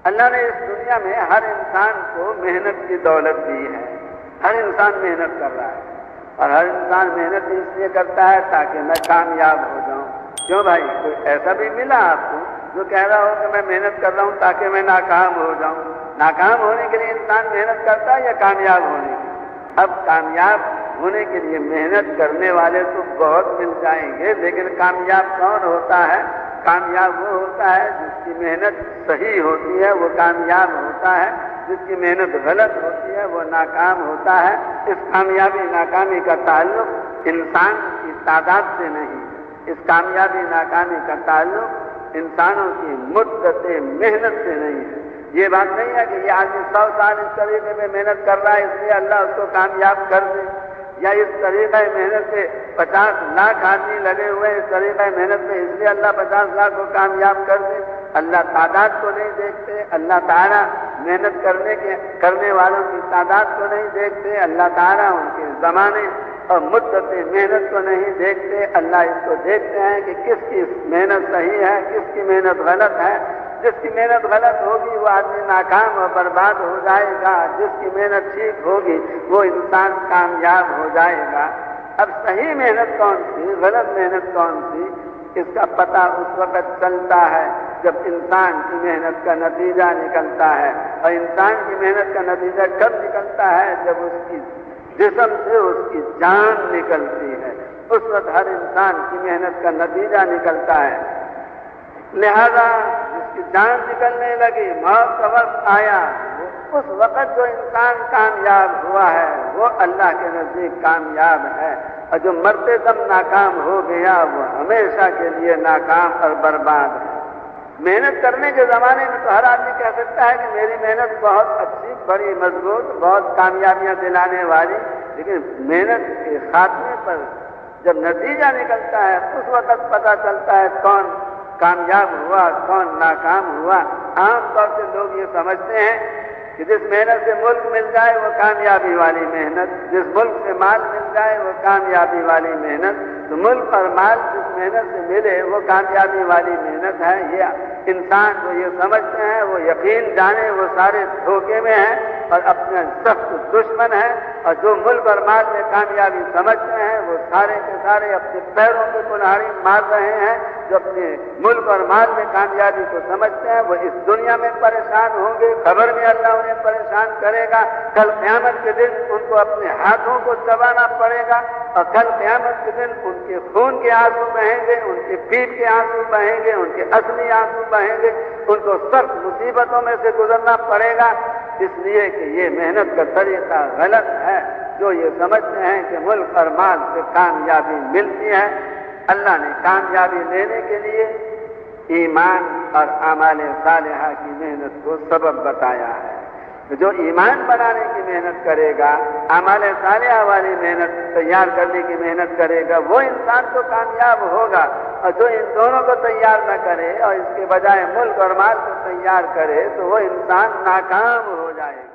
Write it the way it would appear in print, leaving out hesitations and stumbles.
اللہ نے اس دنیا میں ہر انسان کو محنت کی دولت دی ہے، ہر انسان محنت کر رہا ہے، اور ہر انسان محنت اس لیے کرتا ہے تاکہ میں کامیاب ہو جاؤں۔ کیوں بھائی، کوئی ایسا بھی ملا آپ کو جو کہہ رہا ہو کہ میں محنت کر رہا ہوں تاکہ میں ناکام ہو جاؤں؟ ناکام ہونے کے لیے انسان محنت کرتا ہے یا کامیاب ہونے کے لیے؟ اب کامیاب ہونے کے لیے محنت کرنے والے تو بہت مل جائیں گے، لیکن کامیاب کون ہوتا ہے؟ کامیاب وہ ہوتا ہے جس کی محنت صحیح ہوتی ہے، وہ کامیاب ہوتا ہے۔ جس کی محنت غلط ہوتی ہے وہ ناکام ہوتا ہے۔ اس کامیابی ناکامی کا تعلق انسان کی تعداد سے نہیں، اس کامیابی ناکامی کا تعلق انسانوں کی مدت محنت سے نہیں ہے۔ یہ بات نہیں ہے کہ یہ آدمی 100 سال اس طریقے میں محنت کر رہا ہے اس لیے اللہ اس کو کامیاب کر دے، یا اس طریقہ محنت سے 50 لاکھ آدمی لگے ہوئے اس طریقہ محنت میں اس لیے اللہ 50 لاکھ کو کامیاب کر دے۔ اللہ تعداد کو نہیں دیکھتے، اللہ تعالیٰ محنت کرنے والوں کی تعداد کو نہیں دیکھتے، اللہ تعالیٰ ان کے زمانے اور مدت محنت کو نہیں دیکھتے۔ اللہ اس کو دیکھتے ہیں کہ کس کی محنت صحیح ہے، کس کی محنت غلط ہے۔ جس کی محنت غلط ہوگی وہ آدمی ناکام اور برباد ہو جائے گا، جس کی محنت ٹھیک ہوگی وہ انسان کامیاب ہو جائے گا۔ اب صحیح محنت کون سی، غلط محنت کون سی، اس کا پتہ اس وقت چلتا ہے جب انسان کی محنت کا نتیجہ نکلتا ہے۔ اور انسان کی محنت کا نتیجہ کب نکلتا ہے؟ جب اس کی جسم سے اس کی جان نکلتی ہے، اس وقت ہر انسان کی محنت کا نتیجہ نکلتا ہے۔ لہذا جس کی جان نکلنے لگی، موت کا وقت آیا، اس وقت جو انسان کامیاب ہوا ہے وہ اللہ کے نزدیک کامیاب ہے، اور جو مرتے دم ناکام ہو گیا وہ ہمیشہ کے لیے ناکام اور برباد ہے۔ محنت کرنے کے زمانے میں تو ہر آدمی کہہ سکتا ہے کہ میری محنت بہت اچھی، بڑی مضبوط، بہت کامیابیاں دلانے والی، لیکن محنت کے خاتمے پر جب نتیجہ نکلتا ہے اس وقت پتہ چلتا ہے کون کامیاب ہوا کون ناکام ہوا۔ عام طور سے لوگ یہ سمجھتے ہیں کہ جس محنت سے ملک مل جائے وہ کامیابی والی محنت، جس ملک سے مال مل جائے وہ کامیابی والی محنت، تو ملک اور مال جس محنت سے ملے وہ کامیابی والی محنت ہے۔ یہ انسان جو یہ سمجھتے ہیں وہ یقین جانے وہ سارے دھوکے میں ہیں اور اپنے سخت دشمن ہیں، اور جو ملک اور مال میں کامیابی سمجھتے ہیں وہ سارے کے سارے اپنے پیروں پہ کلہاڑی مار رہے ہیں۔ جو اپنے ملک اور مال میں کامیابی کو سمجھتے ہیں وہ اس دنیا میں پریشان ہوں گے، قبر میں اللہ انہیں پریشان کرے گا، کل قیامت کے دن ان کو اپنے ہاتھوں کو چبانا پڑے گا، اور کل قیامت کے دن ان کے خون کے آنسو بہیں گے، ان کے پیٹ کے آنسو بہیں گے، ان کے اصلی آنسو بہیں گے، ان کو سخت مصیبتوں میں سے گزرنا پڑے گا، اس لیے کہ یہ محنت کا طریقہ غلط ہے۔ جو یہ سمجھتے ہیں کہ ملک اور مال سے کامیابی ملتی ہے، اللہ نے کامیابی لینے کے لیے ایمان اور اعمال صالحہ کی محنت کو سبب بتایا ہے۔ جو ایمان بنانے کی محنت کرے گا، اعمال صالحہ والی محنت تیار کرنے کی محنت کرے گا، وہ انسان تو کامیاب ہوگا، اور جو ان دونوں کو تیار نہ کرے اور اس کے بجائے ملک اور مال کو تیار کرے تو وہ انسان ناکام ہو جائے گا۔